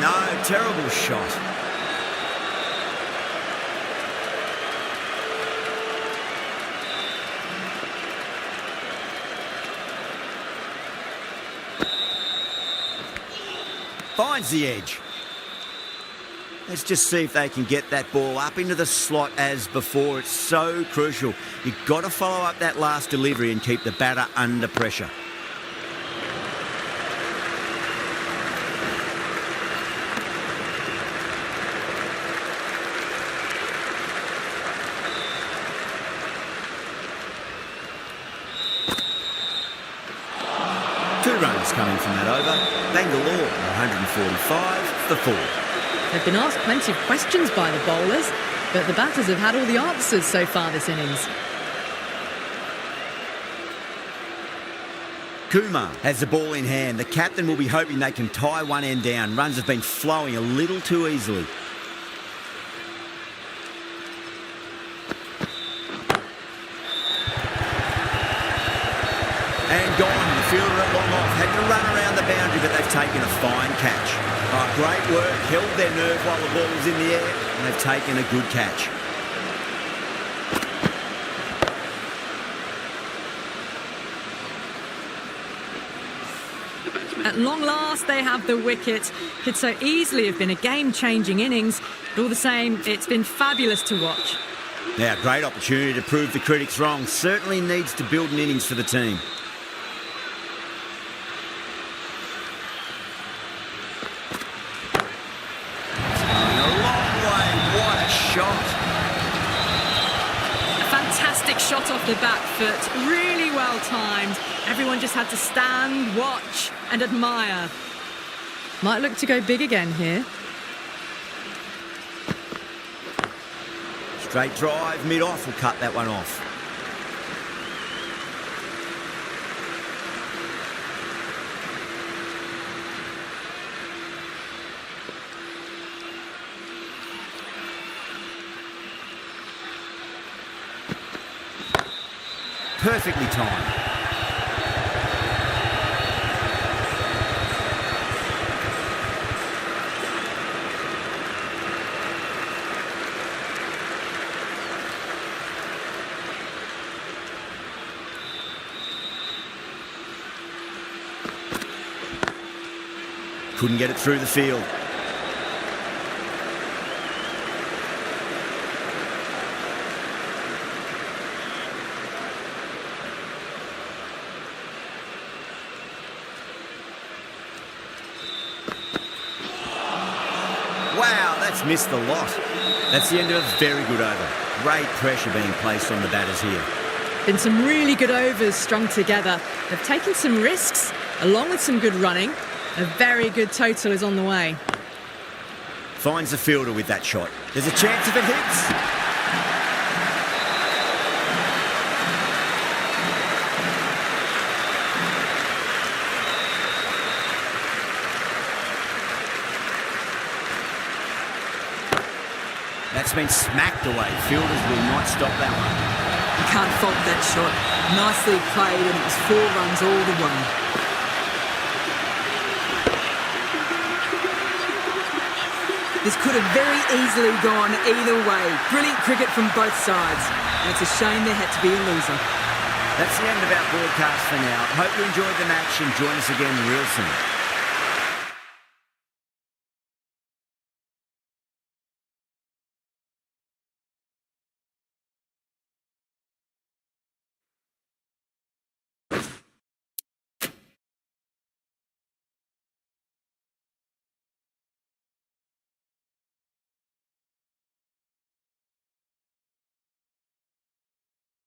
No, terrible shot. Finds the edge. Let's just see if they can get that ball up into the slot as before. It's so crucial. You've got to follow up that last delivery and keep the batter under pressure. runs coming from that over. Bangalore 145 for 4. They've been asked plenty of questions by the bowlers, but the batters have had all the answers so far this innings. Kumar has the ball in hand. The captain will be hoping they can tie one end down. Runs have been flowing a little too easily. And gone. The fielder at long off. Had to run around the boundary, but they've taken a fine catch. Oh, great work. Held their nerve while the ball was in the air, and they've taken a good catch. At long last, they have the wicket. Could so easily have been a game-changing innings, but all the same, it's been fabulous to watch. Now, great opportunity to prove the critics wrong. Certainly needs to build an innings for the team. It's going a long way. What a shot. A fantastic shot off the back foot, really well timed. Everyone just had to stand, watch and admire. Might look to go big again here. Straight drive, mid-off will cut that one off. Perfectly timed. Couldn't get it through the field. Wow, that's missed the lot. That's the end of a very good over. Great pressure being placed on the batters here. Been some really good overs strung together. They've taken some risks, along with some good running. A very good total is on the way. Finds the fielder with that shot. There's a chance if it hits. That's been smacked away. Fielders will not stop that one. You can't fault that shot. Nicely played, and it was 4 runs all the way. This could have very easily gone either way. Brilliant cricket from both sides. And it's a shame there had to be a loser. That's the end of our broadcast for now. Hope you enjoyed the match and join us again real soon.